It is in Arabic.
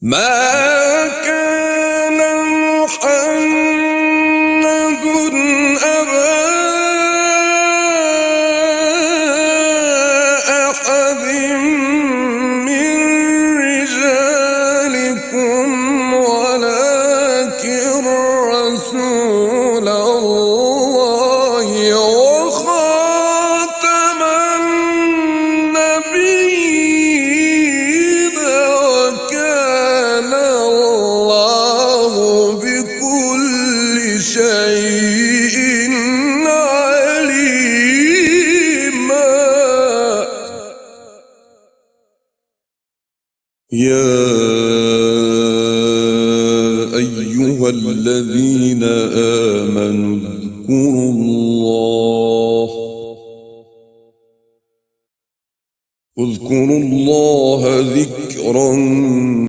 ما كان محمد أبا أحد من رجالكم ولكن رسول الله وخاتم النبيين وكان الله بكل شيء عليما. يا أيها الذين آمنوا اذكروا الله ذكرا